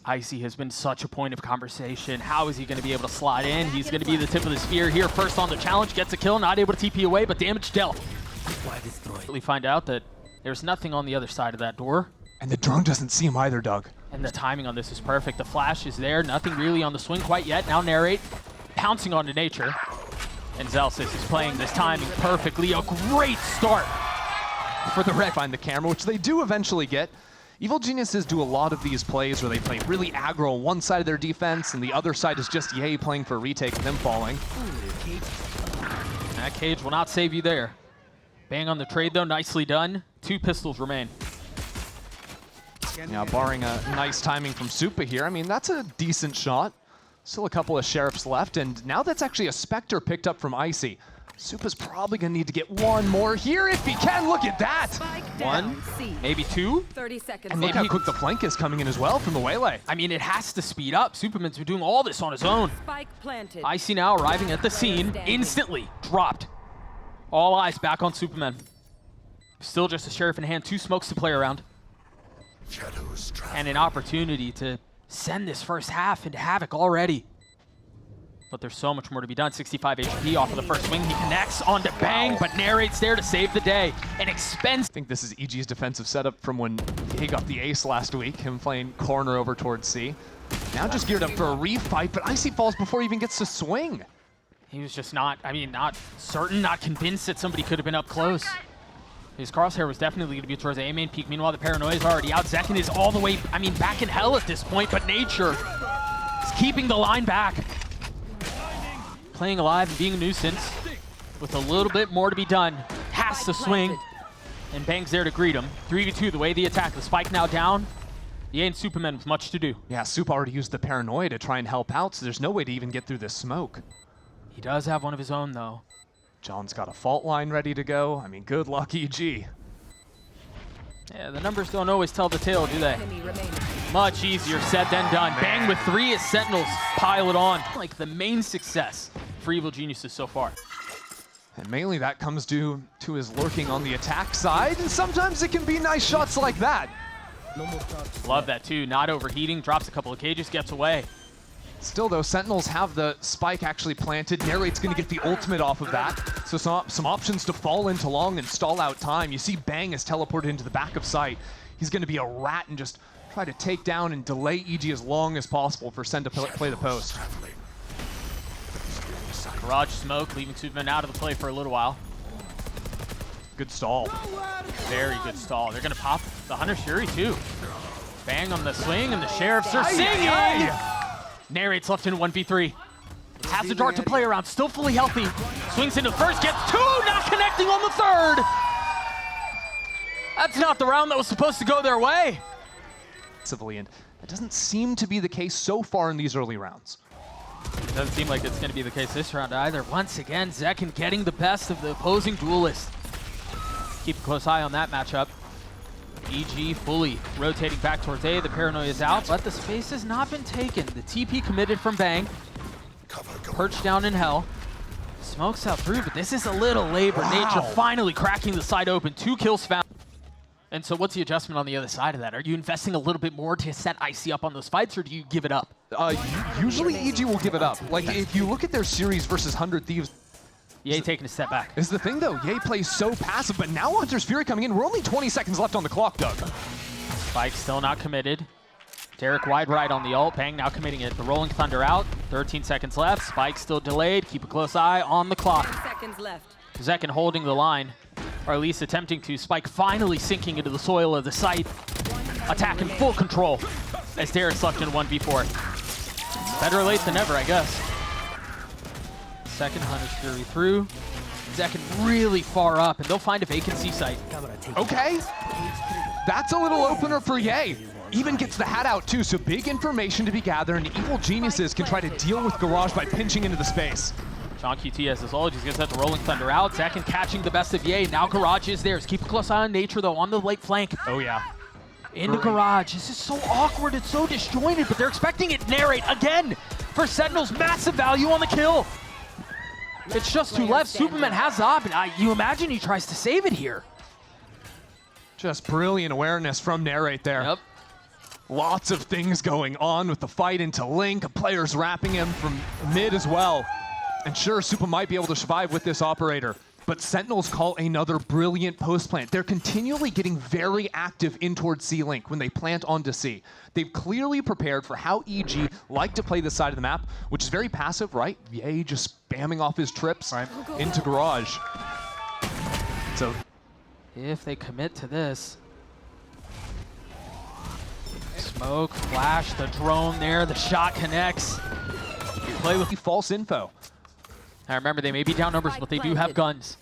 Icy has been such a point of conversation. How is he going to be able to slide in? He's going to be the tip of the spear here. First on the challenge, gets a kill, not able to TP away, but damage dealt. We find out that there's nothing on the other side of that door. And the drone doesn't see him either, Doug. And the timing on this is perfect. The flash is there, nothing really on the swing quite yet. Now Narrate pouncing onto Nature. And Zelsis is playing this timing perfectly. A great start for the Red. Find the camera, which they do eventually get. Evil Geniuses do a lot of these plays where they play really aggro on one side of their defense, and the other side is just Ye playing for a retake with him falling. That cage will not save you there. Bang on the trade, though. Nicely done. 2 pistols remain. Yeah, barring a nice timing from Supa here. I mean, that's a decent shot. Still a couple of Sheriffs left, and now that's actually a Spectre picked up from Icy. Supa's probably going to need to get one more here if he can. Look at that! One, maybe 2. 30 seconds. And look how quick the flank is coming in as well from the Waylay. I mean, it has to speed up. Superman's been doing all this on his own. Spike planted. Icy now arriving at the scene, instantly dropped. All eyes back on Superman. Still just a Sheriff in hand, 2 smokes to play around. And an opportunity to send this first half into Havoc already. But there's so much more to be done. 65 HP off of the first swing. He connects onto Bang, but Narrate's there to save the day. An expensive. I think this is EG's defensive setup from when he got the ace last week, him playing corner over towards C. Now just geared up for a refight, but Icy falls before he even gets to swing. He was just not certain, not convinced that somebody could have been up close. His crosshair was definitely going to be towards the A main peak. Meanwhile, the Paranoia is already out. Zekin is all the way, back in hell at this point, but Nature is keeping the line back. Playing alive and being a nuisance with a little bit more to be done. Has to swing, and Bang's there to greet him. 3v2, the way the attack. The spike now down. He ain't Superman with much to do. Yeah, Supa already used the Paranoia to try and help out, so there's no way to even get through this smoke. He does have one of his own, though. John's got a fault line ready to go. I mean, good luck, EG. Yeah, the numbers don't always tell the tale, do they? Much easier said than done. Man. Bang with 3 as Sentinels pile it on. Like the main success for Evil Geniuses so far. And mainly that comes due to his lurking on the attack side, and sometimes it can be nice shots like that. Love that too, not overheating, drops a couple of cages, gets away. Still though, Sentinels have the spike actually planted. Narrate's gonna get the ultimate off of that. So some options to fall into long and stall out time. You see Bang is teleported into the back of sight. He's gonna be a rat and just try to take down and delay EG as long as possible for Sen to play the post. Garage smoke, leaving Superman out of the play for a little while. Good stall. Very good stall. They're gonna pop the Hunter's Fury too. Bang on the swing and the Sheriffs are singing! Narrate's left in 1v3. Has the dart to play around, still fully healthy. Swings into the first, gets 2, not connecting on the third! That's not the round that was supposed to go their way. And it doesn't seem to be the case so far in these early rounds. It doesn't seem like it's going to be the case this round either. Once again, Zekin getting the best of the opposing duelist. Keep a close eye on that matchup. EG fully rotating back towards A. The Paranoia is out, but the space has not been taken. The TP committed from Bang. Perched down in hell. Smokes out through, but this is a little labor. Nature finally cracking the side open. 2 kills found. And so what's the adjustment on the other side of that? Are you investing a little bit more to set Icy up on those fights, or do you give it up? Usually EG will give it up. Like, if you look at their series versus 100 Thieves, Ye taking a step back. Is the thing though, Ye plays so passive, but now Hunter's Fury coming in. We're only 20 seconds left on the clock, Doug. Spike still not committed. Derek wide right on the ult. Bang now committing it. The Rolling Thunder out. 13 seconds left. Spike still delayed. Keep a close eye on the clock. 10 seconds left. Zekin holding the line, or at least attempting to. Spike finally sinking into the soil of the site. Attack in full control as Derek's left in 1v4. Better late than never, I guess. Second Hunter's Fury through. Zekin really far up, and they'll find a vacancy site. Okay. That's a little opener for Ye. Even gets the hat out too, so big information to be gathered, and Evil Geniuses can try to deal with Garage by pinching into the space. John QT has his ult. He's going to set the Rolling Thunder out. Zekin catching the best of Ye. Now Garage is there. Keep a close eye on Nature, though, on the late flank. Oh, yeah. Into Garage. This is so awkward. It's so disjointed, but they're expecting it. Narrate again for Sentinels. Massive value on the kill. It's just 2 left. Superman has the op, and you imagine he tries to save it here. Just brilliant awareness from Narrate there. Yep. Lots of things going on with the fight into Link. Players wrapping him from mid as well. And sure, Supa might be able to survive with this operator. But Sentinels call another brilliant post plant. They're continually getting very active in towards C-Link when they plant onto C. They've clearly prepared for how EG like to play this side of the map, which is very passive, right? Yay, just spamming off his trips into Garage. So if they commit to this, smoke, flash, the drone there, the shot connects. you play with false info. I remember they may be down numbers, but they do have guns.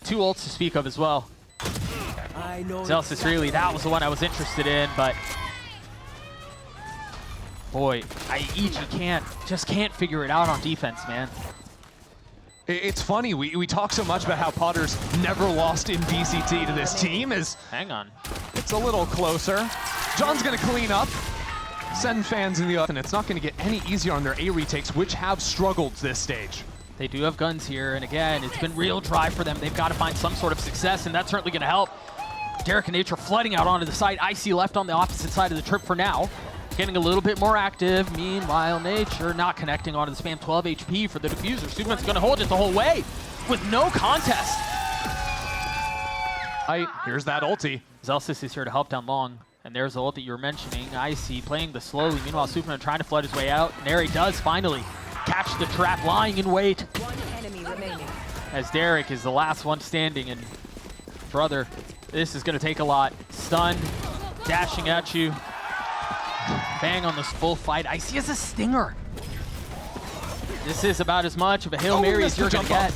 2 ults to speak of as well. Zelsis really, that was the one I was interested in, but boy, EG just can't figure it out on defense, man. It's funny, we talk so much about how Potter's never lost in VCT to this team. Hang on. It's a little closer. John's gonna clean up. Send fans in the other, and it's not gonna get any easier on their A retakes, which have struggled this stage. They do have guns here, and again, it's been real dry for them. They've got to find some sort of success, and that's certainly going to help. Derek and Nature flooding out onto the side. Icy left on the opposite side of the trip for now. Getting a little bit more active. Meanwhile, Nature not connecting onto the spam. 12 HP for the diffuser. Superman's going to hold it the whole way with no contest. Here's that ulti. Zelsis is here to help down long. And there's the ult that you were mentioning. Icy playing the slowly. Meanwhile, Superman trying to flood his way out. Neri does finally catch the trap, lying in wait. One enemy remaining. As Derek is the last one standing, and brother, this is gonna take a lot. Stunned, dashing at you. Bang on this full fight. Icy has a stinger. This is about as much of a Hail Mary as you're gonna get.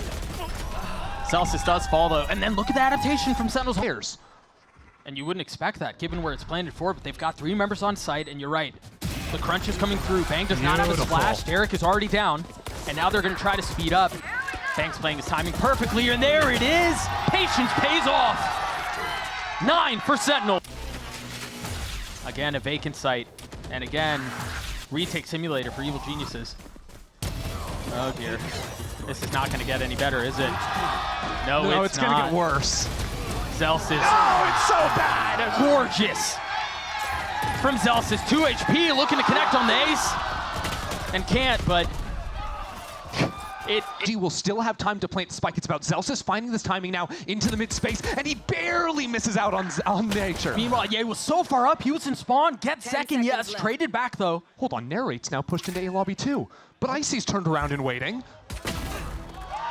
Celsius does fall though, and then look at the adaptation from Sentinels players. And you wouldn't expect that given where it's planted for, but they've got 3 members on site, and you're right. The crunch is coming through. Bang does not have a splash. Derek is already down, and now they're going to try to speed up. Bang's playing his timing perfectly, and there it is. Patience pays off. 9 for Sentinel. Again, a vacant site, and again, retake simulator for Evil Geniuses. Oh dear, this is not going to get any better, is it? No, it's going to get worse. Zelsis. Oh, it's so bad. Gorgeous. From Zelsis, 2 HP, looking to connect on the ace. And can't, but He will still have time to plant the spike. It's about Zelsis finding this timing now into the mid space, and he barely misses out on Nature. Meanwhile, yeah, he was so far up, he was in spawn. Get second, yes, left. traded back though. Hold on, Narrate's now pushed into A lobby too. But Icy's turned around and waiting.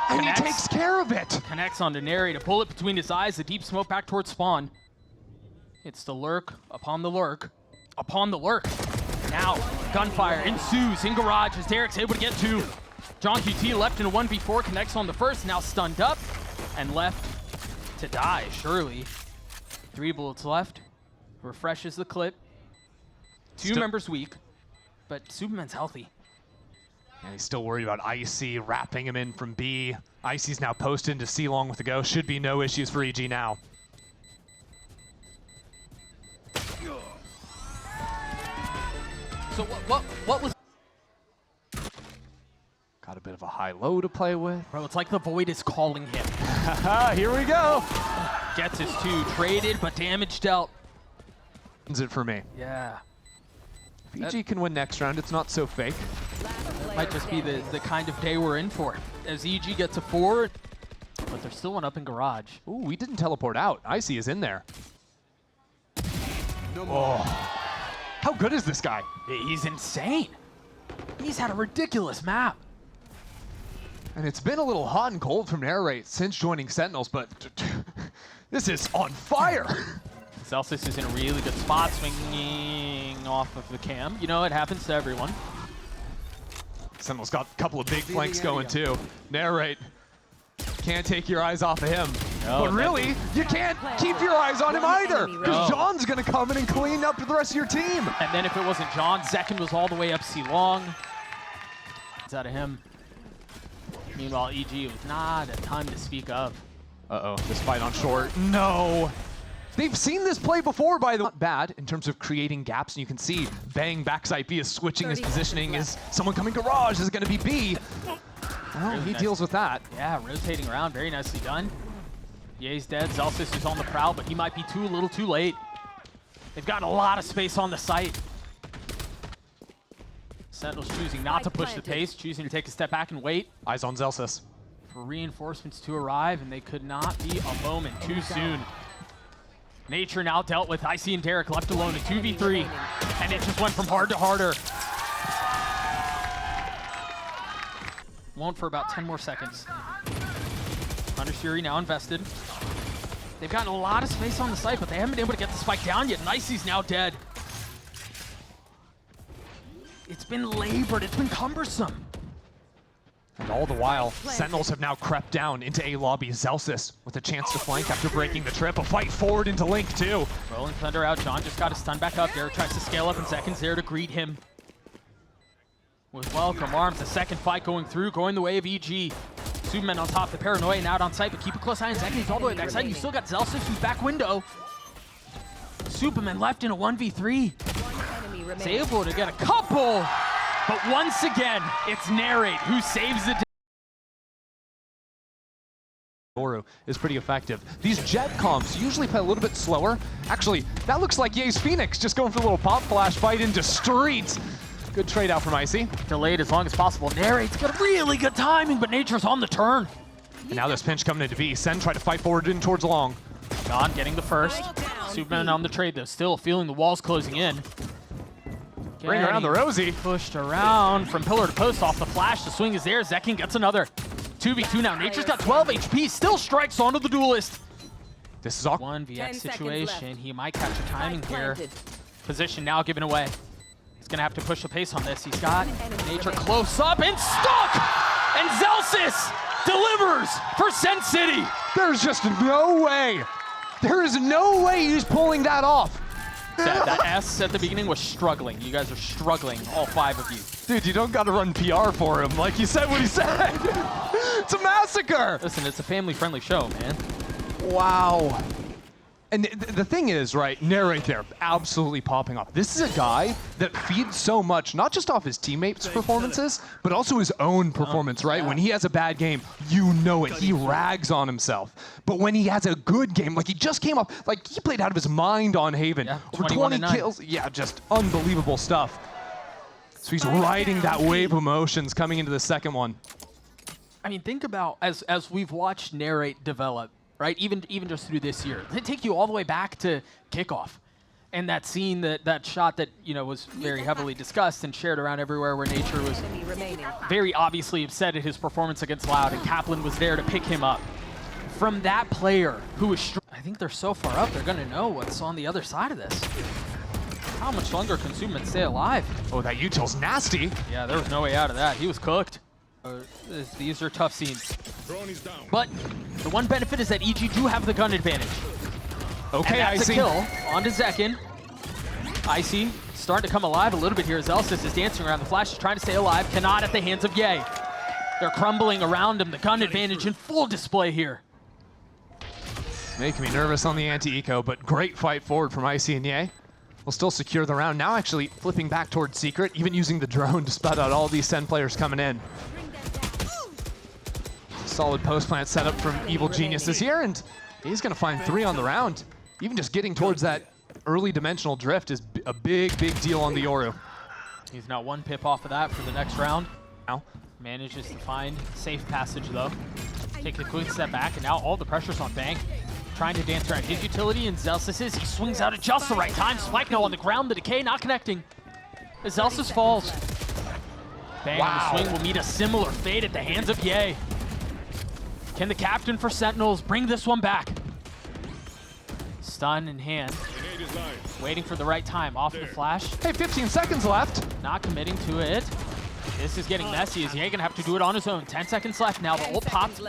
And he takes care of it. Connects onto Neri to pull it between his eyes, the deep smoke back towards spawn. It's the lurk upon the lurk. Upon the lurk. Now, gunfire ensues in Garage as Derek's able to get 2. John QT left in a 1v4, connects on the first, now stunned up and left to die, surely. 3 bullets left, refreshes the clip. 2 members weak, but Superman's healthy. And he's still worried about Icy wrapping him in from B. Icy's now posted into C long with the go. Should be no issues for EG now. So what was... Got a bit of a high-low to play with. Bro, it's like the Void is calling him. Here we go. Gets his 2, traded, but damage dealt. Ends it for me. Yeah. If EG can win next round, it's not so fake. Might just be the kind of day we're in for. As EG gets a 4, but there's still one up in Garage. Ooh, we didn't teleport out. Icy is in there. Oh. How good is this guy? He's insane. He's had a ridiculous map. And it's been a little hot and cold from Narrate since joining Sentinels, but this is on fire. Celsius is in a really good spot, swinging off of the cam. You know, it happens to everyone. Sentinel's got a couple of big flanks going too. Narrate, can't take your eyes off of him. No, but really, you can't keep your eyes on him either, because John's gonna come in and clean up the rest of your team. And then if it wasn't John, Zekin was all the way up C long. It's out of him. Meanwhile, EG was not a ton to speak of. Uh-oh, this fight on short. No! They've seen this play before, by the way. Not bad in terms of creating gaps, and you can see Bang backside B is switching his positioning. Is someone coming Garage? Is it going to be B? Well, he deals with that. Yeah, rotating around, very nicely done. Ye's dead, Zelsis is on the prowl, but he might be a little too late. They've got a lot of space on the site. Sentinels choosing not to push the pace, choosing to take a step back and wait. Eyes on Zelsis. For reinforcements to arrive, and they could not be a moment too soon. Nature now dealt with. Icy and Derek left alone in 2v3, and it just went from hard to harder. Won't for about 10 more seconds. Hunter's Fury now invested. They've gotten a lot of space on the site, but they haven't been able to get the spike down yet. Nicey's now dead. It's been labored, it's been cumbersome. And all the while, Sentinels have now crept down into A lobby. Zelsis with a chance to flank after breaking the trip. A fight forward into Link too. Rolling Thunder out. John just got his stun back up. Derek tries to scale up in seconds there to greet him. With welcome arms, the second fight going through, going the way of EG. Superman on top, the Paranoia and out on site, but keep a close eye on Zach. He's all the way backside. You still got Zelsis who's back window. Superman left in a 1v3. Is able to get a couple, but once again, it's Narrate who saves the day. Yoru is pretty effective. These jet comps usually play a little bit slower. Actually, that looks like Ye's Phoenix just going for a little pop flash fight into streets. Good trade out from Icy. Delayed as long as possible. Narrate's got really good timing, but Nature's on the turn. And now this pinch coming into B. Sen tried to fight forward in towards long. John getting the first. Superman on the trade though, still feeling the walls closing in. Bring around the Rosie. Pushed around from pillar to post off the flash. The swing is there. Zekin gets another. 2v2 now. Nature's got 12 HP. Still strikes onto the duelist. This is awkward. 1vx situation. He might catch a timing here. Position now given away. He's going to have to push the pace on this. He's got Nature close up and stuck! And Zelsis delivers for Sen City. There's just no way. There is no way he's pulling that off. That S at the beginning was struggling. You guys are struggling, all 5 of you. Dude, you don't gotta run PR for him. Like, he said what he said. It's a massacre. Listen, it's a family-friendly show, man. Wow. And the thing is, right, Narrate there, absolutely popping off. This is a guy that feeds so much, not just off his teammates' performances, but also his own performance, right? When he has a bad game, you know it. He rags on himself. But when he has a good game, like he just came off, like he played out of his mind on Haven. Yeah, Over 20 kills. Yeah, just unbelievable stuff. So he's riding that wave of emotions coming into the second one. I mean, think about, as we've watched Narrate develop, right? Even just through this year. They take you all the way back to kickoff. And that scene, that shot that, you know, was very heavily discussed and shared around everywhere where Nature was very obviously upset at his performance against Loud, and Kaplan was there to pick him up. From that player who was, I think they're so far up, they're gonna know what's on the other side of this. How much longer can Superman stay alive? Oh, that util's nasty. Yeah, there was no way out of that. He was cooked. These are tough scenes. But the one benefit is that EG do have the gun advantage. Okay, and that's Icy. a kill onto Zekin. Icy starting to come alive a little bit here as Zelsis is dancing around. The Flash is trying to stay alive, cannot at the hands of Ye. They're crumbling around him. The gun advantage in full display here. Making me nervous on the anti-eco, but great fight forward from Icy and Ye. We'll still secure the round. Now actually flipping back towards Secret, even using the drone to spot out all these Sen players coming in. Solid post-plant setup from Evil Geniuses here, and he's going to find 3 on the round. Even just getting towards that early dimensional drift is a big, big deal on the Yoru. He's now 1 pip off of that for the next round. Now manages to find safe passage though. Take a quick step back, and now all the pressure's on Bank. Trying to dance around his utility, and Zelsis he swings out at just the right time. Spike now on the ground, the decay not connecting. As Zelsis falls. Bang on the swing will meet a similar fate at the hands of Ye. Can the captain for Sentinels bring this one back? Stun in hand. Waiting for the right time. Off of the flash. Hey, 15 seconds left. Not committing to it. This is getting messy as Ye gonna have to do it on his own. 10 seconds left now. The ult popped.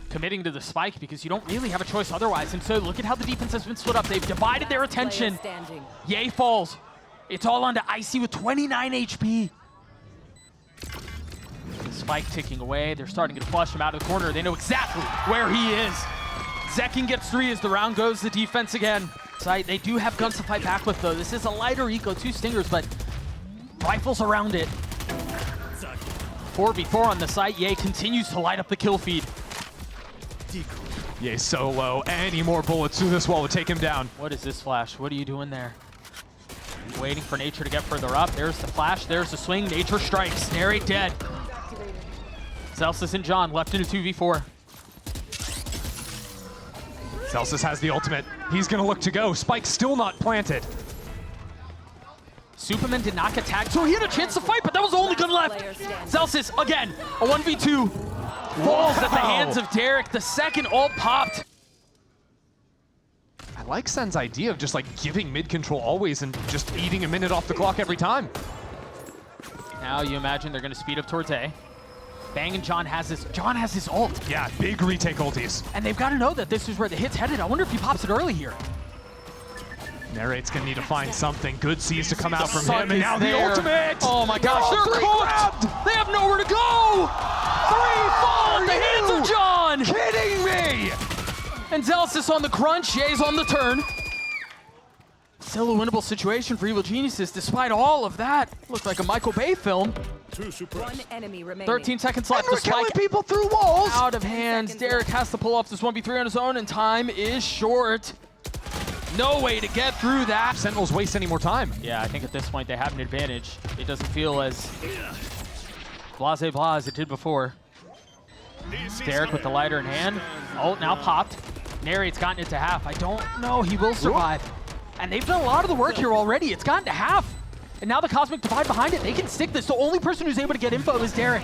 Committing to the spike because you don't really have a choice otherwise. And so look at how the defense has been split up. They've divided their attention. Ye falls. It's all onto Icy with 29 HP. The spike ticking away. They're starting to flush him out of the corner. They know exactly where he is. Zekin gets 3 as the round goes to defense again. They do have guns to fight back with though. This is a lighter eco, 2 stingers, but rifles around it. 4v4 on the site. Ye continues to light up the kill feed. Yay, so low. Any more bullets through this wall would take him down. What is this flash? What are you doing there? Waiting for Nature to get further up. There's the flash. There's the swing. Nature strikes. Narrate dead. Celsius and John left in a 2v4. Celsius has the ultimate. He's going to look to go. Spike still not planted. Superman did not get tagged, so he had a chance to fight, but that was the only gun left. Celsius, again, a 1v2. Falls at the hands of Derek. The second ult popped. I like Sen's idea of just like giving mid control always and just eating a minute off the clock every time. Now you imagine they're going to speed up towards A. Bang and John has his ult. Yeah, big retake ultis. And they've got to know that this is where the hit's headed. I wonder if he pops it early here. Narrate's gonna need to find something. Good sees to come out from sun him, and is now there. the ultimate! Oh my gosh, they're three cooked! grabbed! They have nowhere to go! Three fall at the hands of John! Kidding me! And Celsius on the crunch, Ye's on the turn. Still a winnable situation for Evil Geniuses, despite all of that. Looked like a Michael Bay film. One enemy remaining. 13 seconds left. And The we're killing spike people through walls! out of hands. Derek has to pull off this 1v3 on his own, and time is short. No way to get through that. Sentinels waste any more time. Yeah, I think at this point they have an advantage. It doesn't feel as blah as it did before. Derek with the lighter in hand. Oh, now popped. Narrate's gotten it to half. I don't know. He will survive. And they've done a lot of the work here already. It's gotten to half. And now the Cosmic Divide behind it. They can stick this. The only person who's able to get info is Derek.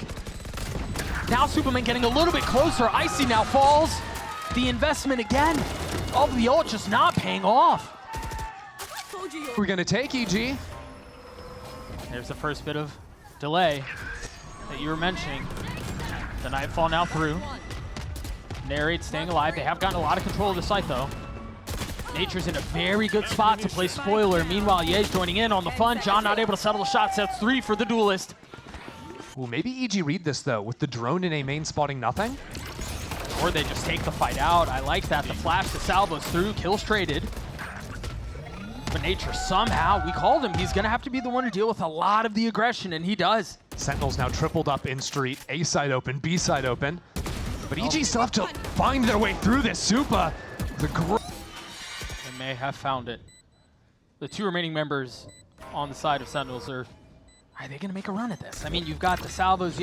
Now Superman getting a little bit closer. Icy now falls. The investment again. All of the ult just not paying off. We're gonna take EG. There's the first bit of delay that you were mentioning. The Nightfall now through. Narrate staying alive. They have gotten a lot of control of the site though. Nature's in a very good spot to play spoiler. Meanwhile, Ye's joining in on the fun. John not able to settle the shot. Sets 3 for the duelist. Ooh, maybe EG read this though, with the drone in A main spotting nothing. Or they just take the fight out. I like that. The flash, the salvos through. Kills traded. But Nature somehow, we called him. He's going to have to be the one to deal with a lot of the aggression, and he does. Sentinels now tripled up in street. A side open, B side open. But EG still have to find their way through this. Supa, the They may have found it. The two remaining members on the side of Sentinels are they going to make a run at this? I mean, you've got the salvos.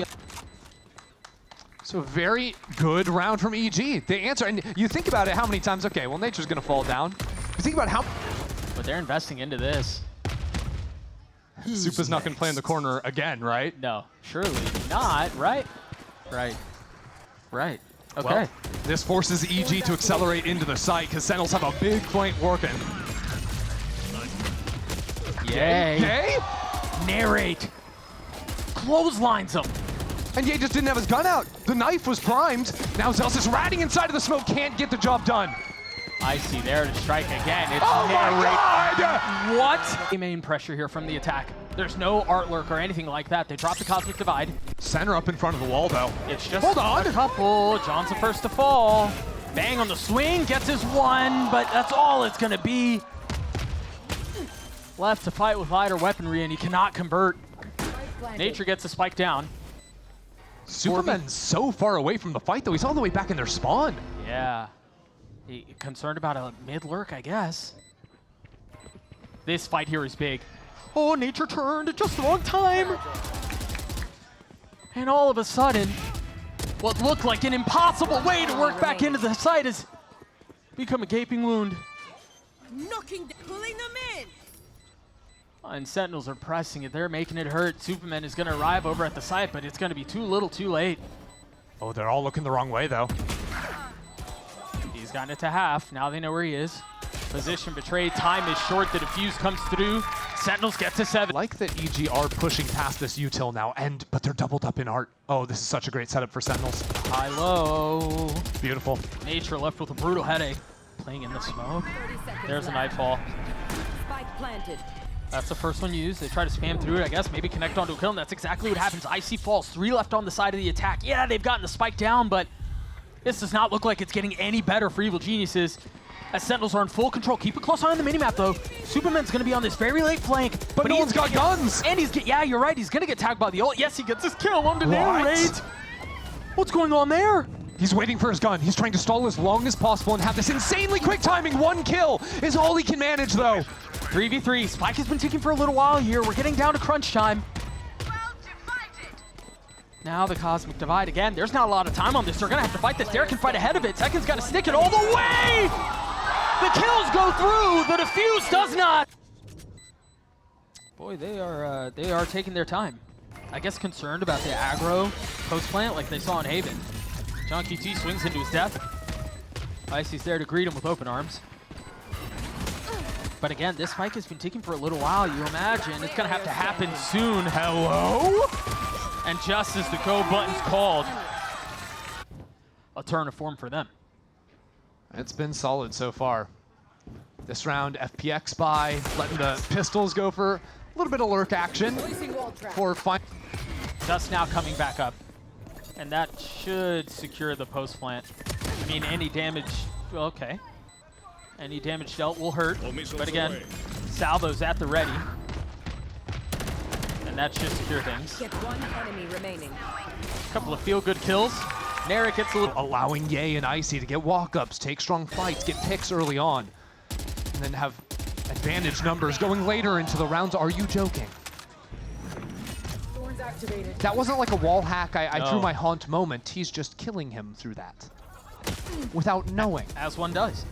So very good round from EG. They answer, and you think about it, how many times, okay, well, Nature's gonna fall down. You think about how... But they're investing into this. Supa's not gonna play in the corner again, right? No, surely not, right? Right. Okay. Well, this forces EG to accelerate into the site, because Sentinels have a big flank working. Yay. Yay? Narrate. Clotheslines him. And Ye just didn't have his gun out. The knife was primed. Now Celsius ratting inside of the smoke, can't get the job done. Icy there to strike again. It's Oh my God! What? Main pressure here from the attack. There's no art lurk or anything like that. They drop the Cosmic Divide. Center up in front of the wall, though. It's just Hold on. a couple. John's the first to fall. Bang on the swing, gets his one, but that's all it's gonna be. Left to fight with lighter weaponry, and he cannot convert. Nature gets the spike down. Superman's so far away from the fight, though. He's all the way back in their spawn. Yeah. He concerned about a mid lurk, I guess. This fight here is big. Oh, Nature turned at just the wrong time. And all of a sudden, what looked like an impossible way to work back into the site has become a gaping wound. Pulling them in. And Sentinels are pressing it. They're making it hurt. Superman is going to arrive over at the site, but it's going to be too little, too late. Oh, they're all looking the wrong way, though. He's gotten it to half. Now they know where he is. Position betrayed. Time is short. The defuse comes through. Sentinels get to 7. I like that EG are pushing past this util now, but they're doubled up in art. Oh, this is such a great setup for Sentinels. High-low. Beautiful. Nature left with a brutal headache. Playing in the smoke. There's a Nightfall. Spike planted. That's the first one used. They try to spam through it, I guess. Maybe connect onto a kill, and that's exactly what happens. Icy falls. 3 left on the side of the attack. Yeah, they've gotten the spike down, but this does not look like it's getting any better for Evil Geniuses. As Sentinels are in full control. Keep a close eye on the minimap, though. Superman's going to be on this very late flank. But no one's got guns! And yeah, you're right. He's going to get tagged by the ult. Yes, he gets his kill on the narrate. What's going on there? He's waiting for his gun. He's trying to stall as long as possible and have this insanely quick timing. 1 kill is all he can manage, though. 3v3. Spike has been ticking for a little while here. We're getting down to crunch time. Now the Cosmic Divide again. There's not a lot of time on this. They're going to have to fight this. Derek can fight ahead of it. Zekin's got to stick it all the way! The kills go through. The defuse does not. Boy, they are taking their time. I guess concerned about the aggro post plant like they saw in Haven. John QT swings into his death. Icy's there to greet him with open arms. But again, this fight has been ticking for a little while. You imagine it's going to have to happen soon. Hello? And just as the go button's called, a turn of form for them. It's been solid so far. This round, FPX by, letting the pistols go for a little bit of lurk action for Just now coming back up. And that should secure the post plant. I mean, any damage, well, okay. Any damage dealt will hurt. But again, salvos at the ready. And that should secure things. Get 1 enemy remaining. A couple of feel-good kills. Narek gets a little... allowing Ye and Icy to get walk-ups, take strong fights, get picks early on. And then have advantage numbers going later into the rounds. Are you joking? That wasn't like a wall hack. I No. drew my haunt moment. He's just killing him through that. Without knowing. As one does.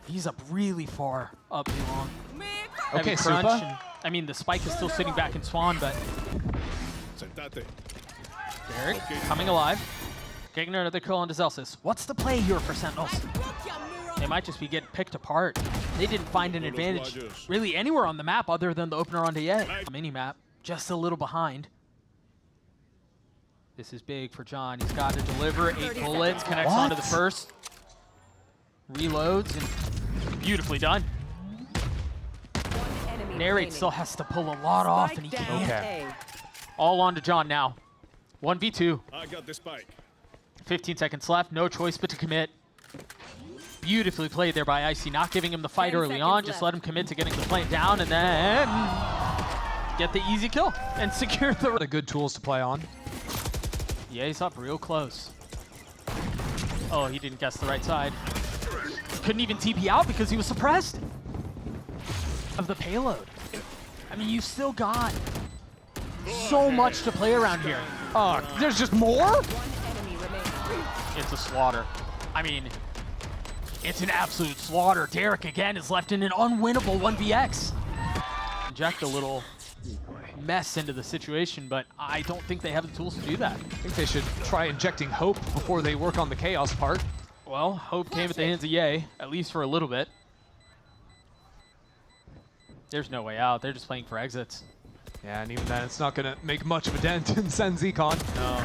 He's up really far up long. Okay, Heavy crunch, Supa. and, I mean, the spike is still sitting back in Swan, but Derek coming alive. Getting another kill on Zelsis. What's the play here for Sentinels? They might just be getting picked apart. They didn't find an advantage really anywhere on the map other than the opener onto Ye. Mini-map, just a little behind. This is big for John. He's got to deliver 8 bullets, connects onto the first. Reloads, and beautifully done. Narrate still has to pull a lot off, and he can't. Okay. All on to John now. 1v2. I got the spike. 15 seconds left. No choice but to commit. Beautifully played there by Icy, not giving him the fight 10 early on. seconds Just left. let him commit to getting the plant down, and then get the easy kill and secure the... The good tools to play on. Yeah, he's up real close. Oh, he didn't guess the right side. Couldn't even TP out because he was suppressed of the payload. I mean, you still got so much to play around here. Oh, there's just more? 1 enemy remaining. It's a slaughter. I mean, it's an absolute slaughter. Derek again is left in an unwinnable 1vx. Inject a little mess into the situation, but I don't think they have the tools to do that. I think they should try injecting hope before they work on the chaos part. Well, hope came at the hands of Ye, at least for a little bit. There's no way out. They're just playing for exits. Yeah, and even then, it's not going to make much of a dent in Sen Zcon. No.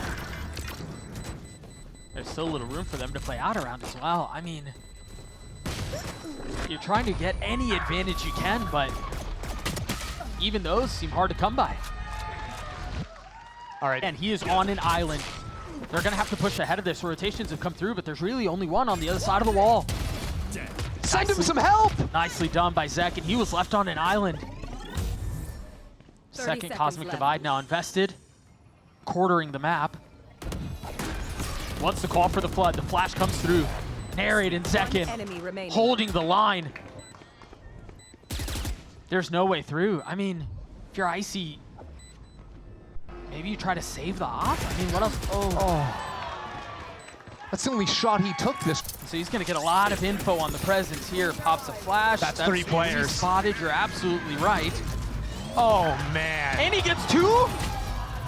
There's still a little room for them to play out around as well. I mean, you're trying to get any advantage you can, but even those seem hard to come by. All right. And he is on an island. They're going to have to push ahead of this. Rotations have come through, but there's really only one on the other side of the wall. Send him some help! Nicely done by Zek, and he was left on an island. 30 Second seconds Cosmic left. Divide now invested, quartering the map. Once the call for the flood, the flash comes through. Narrate and 1 Zekin enemy remaining. holding the line. There's no way through. I mean, if you're Icy, maybe you try to save the op? I mean, what else? Oh. That's the only shot he took this. So he's going to get a lot of info on the presence here. Pops a flash. That's 3 players. easy spotted. You're absolutely right. Oh, man. And he gets 2?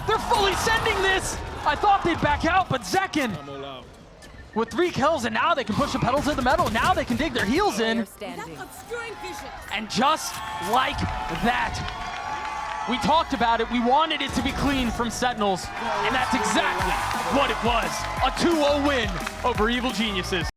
They're fully sending this! I thought they'd back out, but Zekin I'm all out. with 3 kills, and now they can push the pedal to the metal. Now they can dig their heels in. Player standing. And just like that, we talked about it. We wanted it to be clean from Sentinels, and that's exactly what it was. A 2-0 win over Evil Geniuses.